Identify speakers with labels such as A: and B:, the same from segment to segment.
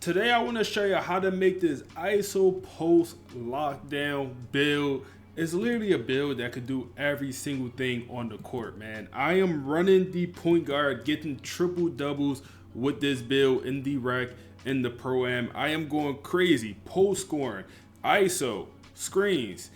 A: Today I want to show you how to make this ISO post lockdown build. It's literally a build that could do every single thing on the court, man. I am running the point guard, getting triple doubles with this build in the rec, in the pro-am. I am going crazy. Post scoring, ISO, screens,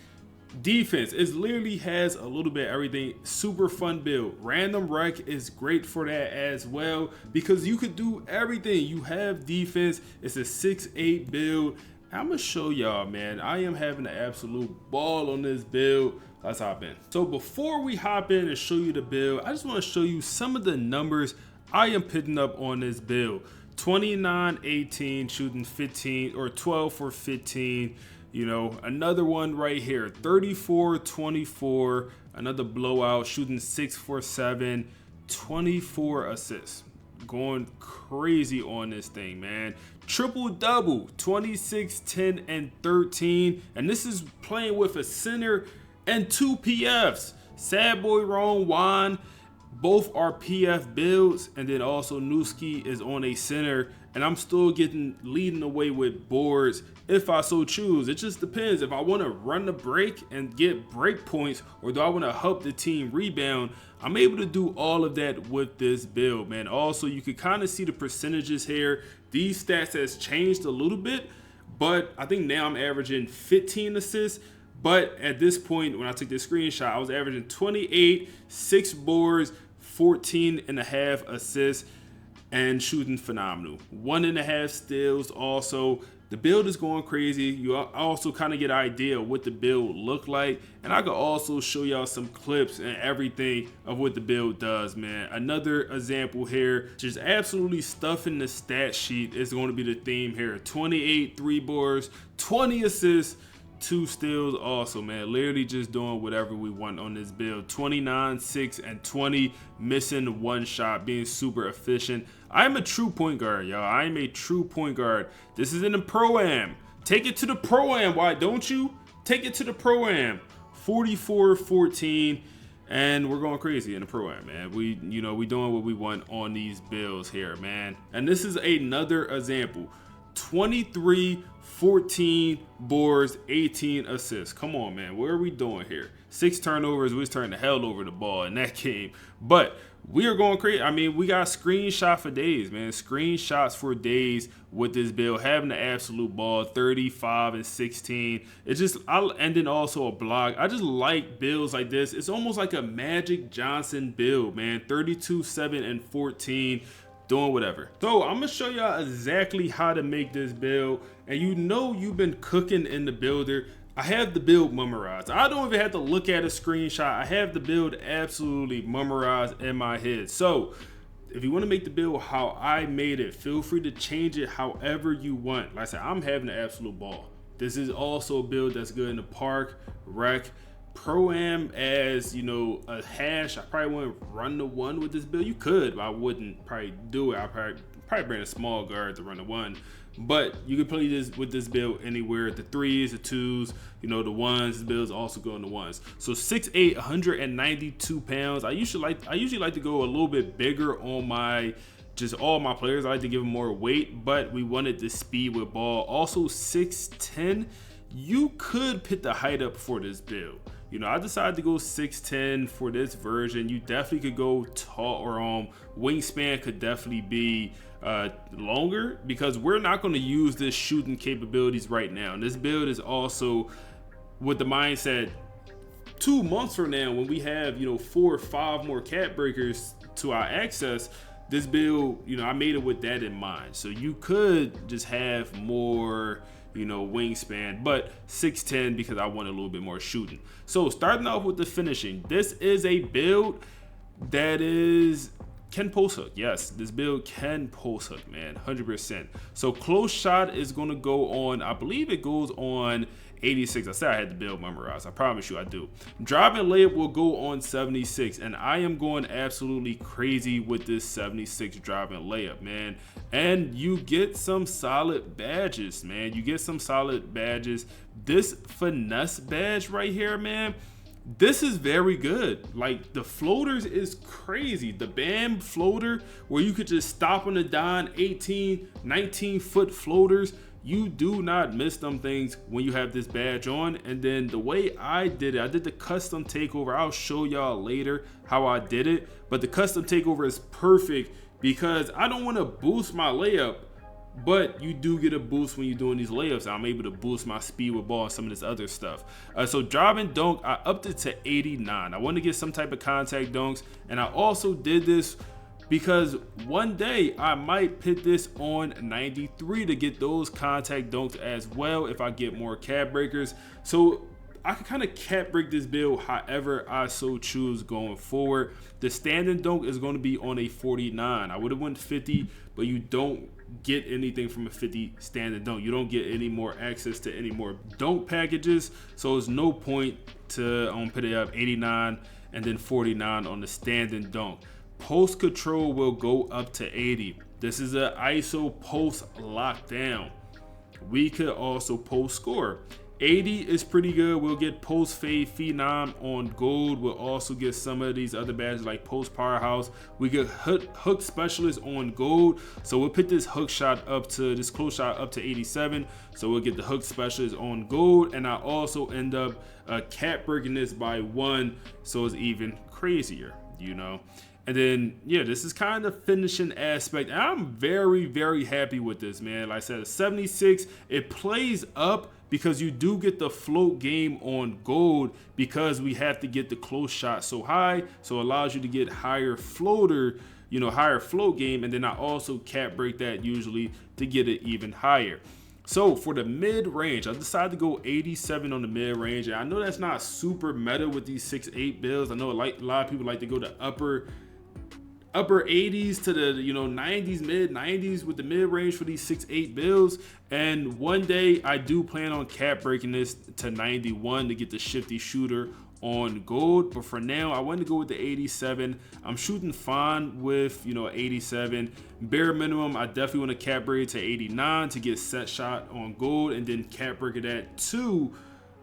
A: defense. It literally has a little bit of everything. Super fun build. Random rec is great for that as well because you could do everything. You have defense. It's a 6'8 build. I'm gonna show y'all, man. I am having an absolute ball on this build. Let's hop in. So before we hop in and show you the build, I just want to show you some of the numbers I am picking up on this build. 29-18, shooting 15 or 12 for 15. You know, another one right here, 34-24, another blowout, shooting 6 for 7, 24 assists. Going crazy on this thing, man. Triple double, 26, 10, and 13. And this is playing with a center and 2 PFs. Sad Boy Ron Juan, both are PF builds, and then also Newski is on a center, and I'm still leading the way with boards if I so choose. It just depends if I want to run the break and get break points, or do I want to help the team rebound. I'm able to do all of that with this build, man. Also, you can kind of see the percentages here. These stats has changed a little bit, but I think now I'm averaging 15 assists. But at this point, when I took this screenshot, I was averaging 28, 6 boards, 14.5 assists, and shooting phenomenal. 1.5 steals also. The build is going crazy. You also kind of get an idea of what the build look like. And I could also show y'all some clips and everything of what the build does, man. Another example here, just absolutely stuffing the stat sheet is going to be the theme here. 28 3 boards, 20 assists, 2 steals also, man. Literally just doing whatever we want on this build. 29, 6, and 20, missing 1 shot, being super efficient. I'm a true point guard, y'all. I am a true point guard. This is in the pro-am. Take it to the pro-am, why don't you? Take it to the pro-am. 44-14, and we're going crazy in the pro-am, man. We doing what we want on these builds here, man. And this is another example. 23, 14 boards, 18 assists. Come on, man. What are we doing here? 6 turnovers. We was turning the hell over the ball in that game. But we are going crazy. I mean, we got screenshot for days, man. Screenshots for days with this build. Having the absolute ball, 35 and 16. It's just, and then also a block. I just like builds like this. It's almost like a Magic Johnson build, man. 32, 7, and 14. Doing whatever. So I'm gonna show y'all exactly how to make this build, and you know you've been cooking in the builder. I have the build memorized. I don't even have to look at a screenshot. I have the build absolutely memorized in my head. So if you want to make the build how I made it, feel free to change it however you want. Like I said, I'm having an absolute ball. This is also a build that's good in the park, rec, pro-am. As you know, a hash. I probably wouldn't run the 1 with this build. You could, but I wouldn't probably do it. I probably bring a small guard to run the 1, but you can play this with this build anywhere. The 3s, the 2s, you know, the 1s. The builds also go in the 1s. So 6'8", 192 pounds. I usually like to go a little bit bigger on all my players. I like to give them more weight, but we wanted the speed with ball. Also 6'10". You could put the height up for this build. You know, I decided to go 6'10" for this version. You definitely could go tall, or wingspan could definitely be longer, because we're not going to use this shooting capabilities right now. And this build is also with the mindset 2 months from now, when we have, you know, 4 or 5 more cap breakers to our access. This build, you know, I made it with that in mind. So you could just have more, you know, wingspan, but 6'10" because I want a little bit more shooting. So starting off with the finishing, this is a build that can post hook. Yes, this build can post hook, man, 100%. So close shot is going to go on, I believe it goes on 86. I said I had the build memorized. I promise you I do. Driving layup will go on 76, and I am going absolutely crazy with this 76 driving layup, man. And you get some solid badges, man. You get some solid badges. This finesse badge right here, man, This is very good. Like, the floaters is crazy. The BAM floater, where you could just stop on the dime, 18, 19-foot floaters. You do not miss them things when you have this badge on. And then the way I did it, I did the custom takeover. I'll show y'all later how I did it. But the custom takeover is perfect because I don't want to boost my layup, but you do get a boost when you're doing these layups. I'm able to boost my speed with ball and some of this other stuff. So drive and dunk, I upped it to 89. I wanted to get some type of contact dunks, and I also did this because one day I might put this on 93 to get those contact dunks as well if I get more cap breakers. So I can kind of cap break this build however I so choose going forward. The standing dunk is going to be on a 49. I would have went 50, but you don't get anything from a 50 standing dunk. You don't get any more access to any more dunk packages, so there's no point to put it up 89 and then 49 on the standing dunk. Post control will go up to 80. This is an ISO post lockdown. We could also post score. 80 is pretty good. We'll get post fade phenom on gold. We'll also get some of these other badges like post powerhouse. We get hook specialist on gold. So we'll put this hook shot up to this close shot up to 87. So we'll get the hook specialist on gold. And I also end up cap breaking this by 1. So it's even crazier, you know. And then, yeah, this is kind of finishing aspect. And I'm very, very happy with this, man. Like I said, a 76, it plays up because you do get the float game on gold because we have to get the close shot so high. So it allows you to get higher floater, you know, higher float game. And then I also cap break that usually to get it even higher. So for the mid range, I decided to go 87 on the mid range. And I know that's not super meta with these 6'8 builds. I know a lot of people like to go to upper 80s to the 90s, mid 90s with the mid range for these 6'8 builds. And one day I do plan on cap breaking this to 91 to get the shifty shooter on gold. But for now, I want to go with the 87. I'm shooting fine with 87. Bare minimum, I definitely want to cap break it to 89 to get set shot on gold, and then cap break it at 2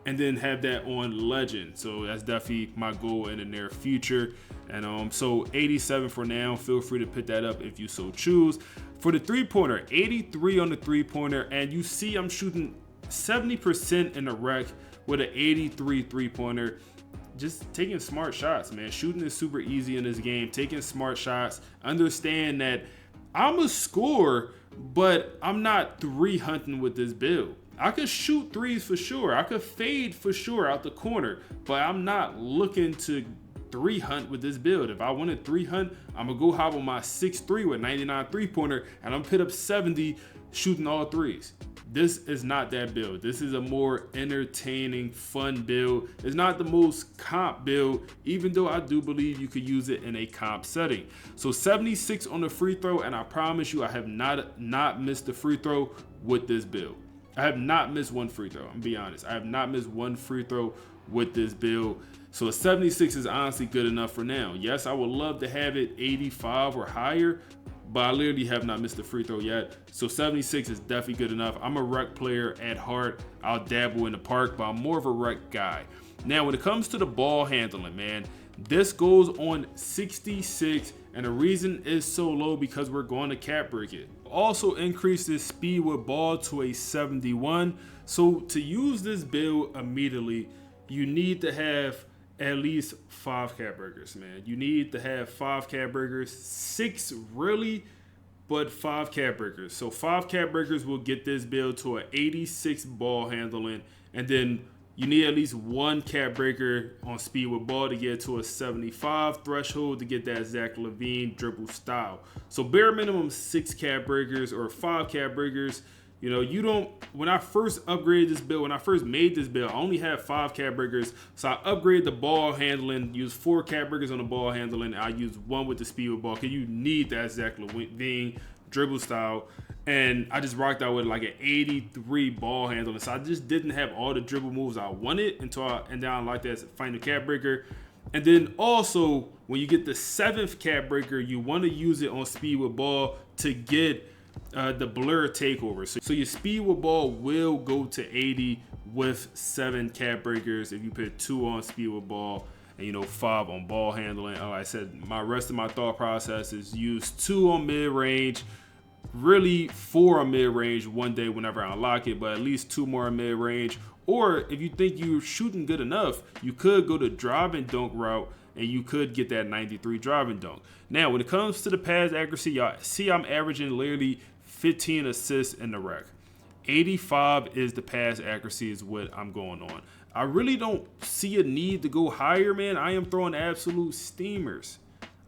A: and then have that on legend. So that's definitely my goal in the near future. And so 87 for now. Feel free to put that up if you so choose. For the three-pointer, 83 on the three-pointer, and you see I'm shooting 70% in the rec with an 83 three-pointer. Just taking smart shots, man. Shooting is super easy in this game. Taking smart shots. Understand that I'm a scorer, but I'm not three hunting with this build. I could shoot threes for sure. I could fade for sure out the corner, but I'm not looking to three hunt with this build. If I want to three hunt, I'm gonna go hop on my 6'3 with 99 three-pointer, and I'm put up 70 shooting all threes. This is not that build. This is a more entertaining, fun build. It's not the most comp build, even though I do believe you could use it in a comp setting. So 76 on the free throw, and I promise you I have not missed the free throw with this build. I have not missed one free throw. I'm gonna be honest. I have not missed one free throw with this build. So a 76 is honestly good enough for now. Yes, I would love to have it 85 or higher, but I literally have not missed a free throw yet. So 76 is definitely good enough. I'm a rec player at heart. I'll dabble in the park, but I'm more of a rec guy. Now, when it comes to the ball handling, man, this goes on 66, and the reason is so low because we're going to cap break it. Also increase this speed with ball to a 71. So to use this build immediately, you need to have at least 5 cap breakers, man. You need to have 5 cap breakers, 6 really, but 5 cap breakers. So 5 cap breakers will get this build to an 86 ball handling, and then you need at least 1 cap breaker on speed with ball to get to a 75 threshold to get that Zach LaVine dribble style. So bare minimum 6 cap breakers or 5 cap breakers. You don't, when I first upgraded this build, when I first made this build, I only had 5 cap breakers. So I upgraded the ball handling, used 4 cap breakers on the ball handling. I used 1 with the speed with ball, because you need that Zach LaVine dribble style. And I just rocked out with like an 83 ball handling. So I just didn't have all the dribble moves I wanted and then I like that final cap breaker. And then also, when you get the 7th cap breaker, you want to use it on speed with ball to get the blur takeover. So your speed with ball will go to 80 with 7 cap breakers if you put 2 on speed with ball and 5 on ball handling. Like I said, my rest of my thought process is use 2 on mid range, really 4 on mid range one day whenever I unlock it, but at least 2 more on mid range. Or if you think you're shooting good enough, you could go the drive and dunk route and you could get that 93 drive and dunk. Now, when it comes to the pass accuracy, y'all see I'm averaging literally 15 assists in the rec. 85 is the pass accuracy is what I'm going on. I really don't see a need to go higher, man. I am throwing absolute steamers.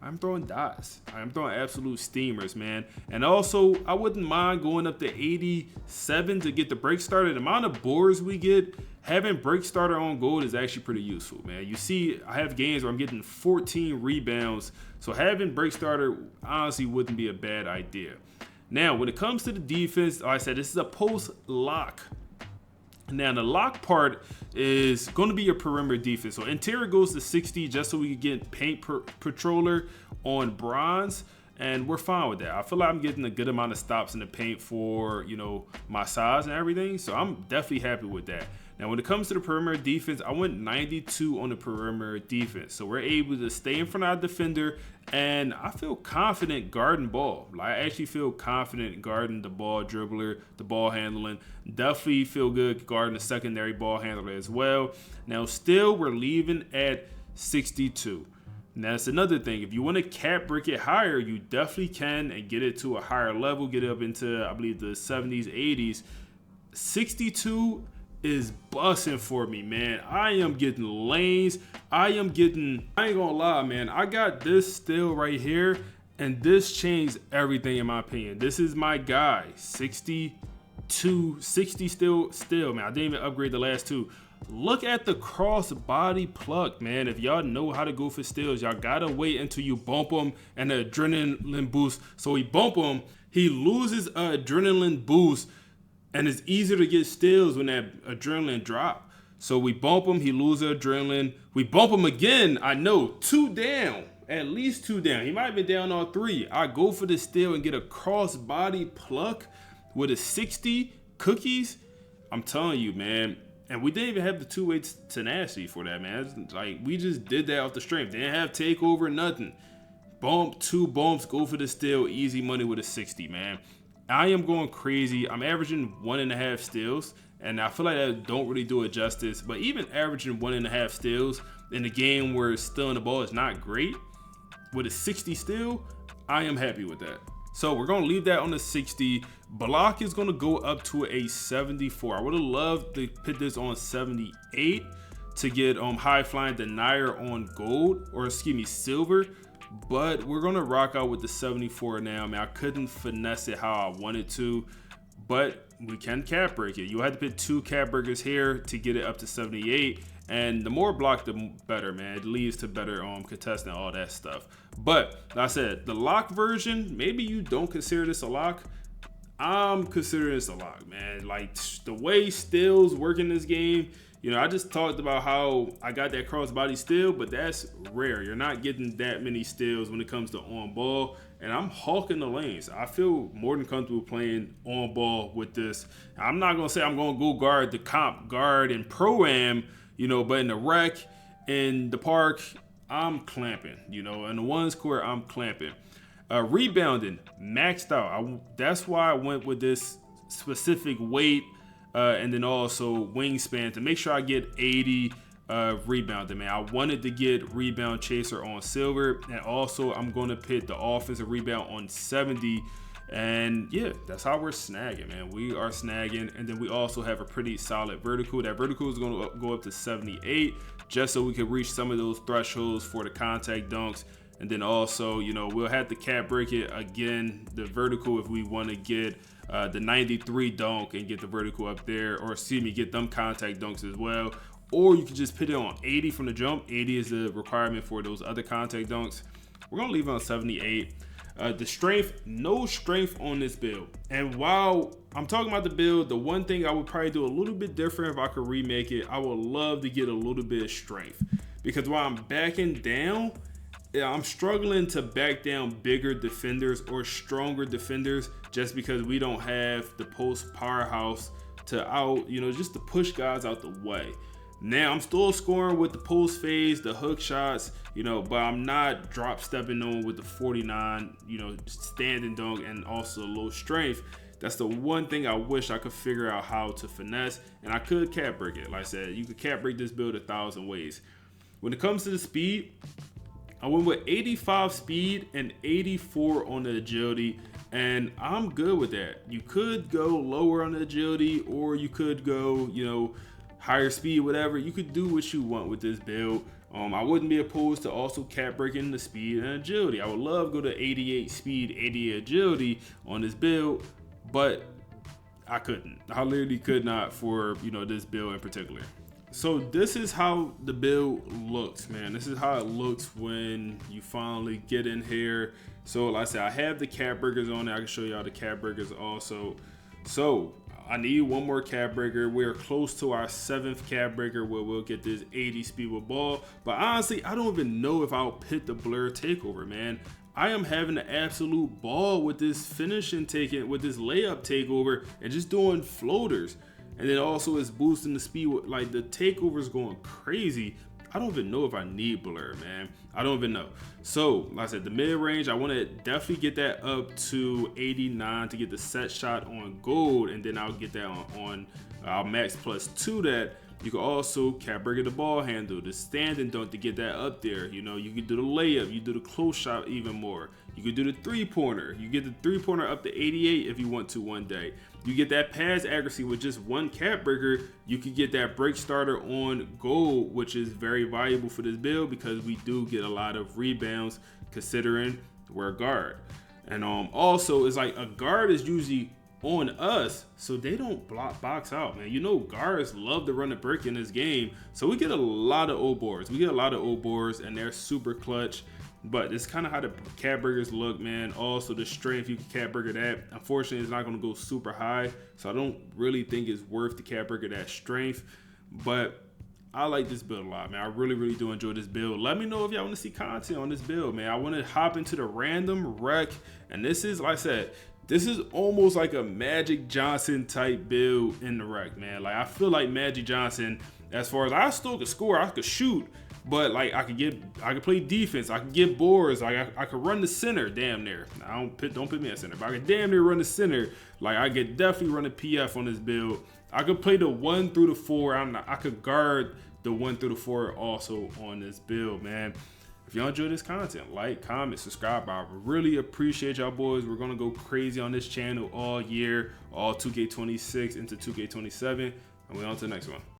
A: I'm throwing dots. I'm throwing absolute steamers, man. And also, I wouldn't mind going up to 87 to get the break starter. The amount of boards we get, having break starter on gold is actually pretty useful, man. You see, I have games where I'm getting 14 rebounds. So having break starter honestly wouldn't be a bad idea. Now, when it comes to the defense, like I said, this is a post lock. Now, the lock part is going to be your perimeter defense. So interior goes to 60 just so we can get paint patroller on bronze. And we're fine with that. I feel like I'm getting a good amount of stops in the paint for, my size and everything. So I'm definitely happy with that. Now, when it comes to the perimeter defense, I went 92 on the perimeter defense. So we're able to stay in front of our defender, and I feel confident guarding ball. I actually feel confident guarding the ball dribbler, the ball handling. Definitely feel good guarding the secondary ball handler as well. Now, still, we're leaving at 62. Now, that's another thing. If you want to cap break it higher, you definitely can and get it to a higher level, get it up into, I believe, the 70s, 80s. 62 is busting for me, man. I am getting lanes. I ain't gonna lie, man. I got this still right here, and this changed everything in my opinion. This is my guy, 62, 60 still, man. I didn't even upgrade the last 2. Look at the cross body pluck, man. If y'all know how to go for steals, y'all gotta wait until you bump him and the adrenaline boost. So we bump him, he loses an adrenaline boost, and it's easier to get steals when that adrenaline drop. So we bump him, he loses adrenaline. We bump him again, I know, 2 down, at least 2 down. He might have been down on 3. I go for the steal and get a cross body pluck with a 60 cookies. I'm telling you, man. And we didn't even have the 2-way tenacity for that, man. It's like, we just did that off the strength. Didn't have takeover, nothing. Bump, 2 bumps, go for the steal, easy money with a 60, man. I am going crazy. I'm averaging 1.5 steals, and I feel like that don't really do it justice. But even averaging 1.5 steals in a game where stealing the ball is not great, with a 60 steal, I am happy with that. So we're gonna leave that on the 60. Block is gonna go up to a 74. I would have loved to put this on 78 to get high flying denier on gold, or excuse me, silver. But we're gonna rock out with the 74 now. I mean, I couldn't finesse it how I wanted to, but we can cap break it. You had to put 2 cap breakers here to get it up to 78. And the more block, the better, man. It leads to better contest and all that stuff. But like I said, the lock version, maybe you don't consider this a lock. I'm considering this a lock, man. Like, the way steals work in this game, I just talked about how I got that crossbody steal, but that's rare. You're not getting that many steals when it comes to on ball, and I'm hawking the lanes. I feel more than comfortable playing on ball with this. I'm not gonna say I'm gonna go guard the comp guard and pro-am, but in the rec, in the park, I'm clamping. In the ones court, I'm clamping. Rebounding, maxed out. That's why I went with this specific weight. And then also wingspan to make sure I get 80 rebounding, man. I wanted to get rebound chaser on silver, and also I'm going to put the offensive rebound on 70. And yeah, that's how we're snagging, man. We are snagging, and then we also have a pretty solid vertical. That vertical is going to go up to 78 just so we can reach some of those thresholds for the contact dunks. And then also, we'll have to cap break it again, the vertical, if we want to get the 93 dunk and get the vertical up there, or get them contact dunks as well. Or you can just put it on 80 from the jump. 80 is the requirement for those other contact dunks. We're going to leave it on 78. The strength, no strength on this build. And while I'm talking about the build, the one thing I would probably do a little bit different if I could remake it, I would love to get a little bit of strength. Because while I'm backing down, I'm struggling to back down bigger defenders or stronger defenders just because we don't have the post powerhouse just to push guys out the way. Now I'm still scoring with the post phase, the hook shots, but I'm not drop stepping on with the 49, standing dunk and also low strength. That's the one thing I wish I could figure out how to finesse, and I could cap break it. Like I said, you could cap break this build 1,000 ways. When it comes to the speed, I went with 85 speed and 84 on the agility, and I'm good with that. You could go lower on the agility, or you could go, higher speed, whatever. You could do what you want with this build. I wouldn't be opposed to also cap breaking the speed and agility. I would love to go to 88 speed, 88 agility on this build, but I couldn't. I literally could not for, this build in particular. So this is how the build looks, man. This is how it looks when you finally get in here. So like I said, I have the cap breakers on there. I can show y'all the cap breakers also. So I need one more cap breaker. We're close to our 7th cap breaker where we'll get this 80 speed with ball. But honestly, I don't even know if I'll pit the blur takeover, man. I am having an absolute ball with this finishing with this layup takeover and just doing floaters. And then also it's boosting the speed. Like the takeover is going crazy. I don't even know if I need blur, man. I don't even know. So, like I said, the mid-range, I want to definitely get that up to 89 to get the set shot on gold, and then I'll get that on I'll max +2 that. You can also cap break the ball handle, the standing dunk to get that up there. You can do the layup, you do the close shot even more. You can do the three-pointer. You get the three-pointer up to 88 if you want to one day. You get that pass accuracy with just one cap breaker. You can get that break starter on gold, which is very valuable for this build because we do get a lot of rebounds considering we're a guard. And also, it's like a guard is usually on us, so they don't box out, man. Guards love to run a brick in this game, so we get a lot of O boards. And they're super clutch. But it's kind of how the cap breakers look, man. Also, the strength, you can cap breaker that. Unfortunately, it's not going to go super high, so I don't really think it's worth the cap breaker that strength. But I like this build a lot, man. I really, really do enjoy this build. Let me know if y'all want to see content on this build, man. I want to hop into the random rec, and this is, like I said, this is almost like a Magic Johnson type build in the rec, man. Like, I feel like Magic Johnson, as far as I still could score, I could shoot, but like I could play defense, I could get boards, like I could run the center damn near. Don't put me at center, but I could damn near run the center. Like I could definitely run a PF on this build. I could play the 1 through the 4. I could guard the 1 through the 4 also on this build, man. If y'all enjoy this content, like, comment, subscribe. I really appreciate y'all boys. We're gonna go crazy on this channel all year, all 2K26 into 2K27, and we're on to the next one.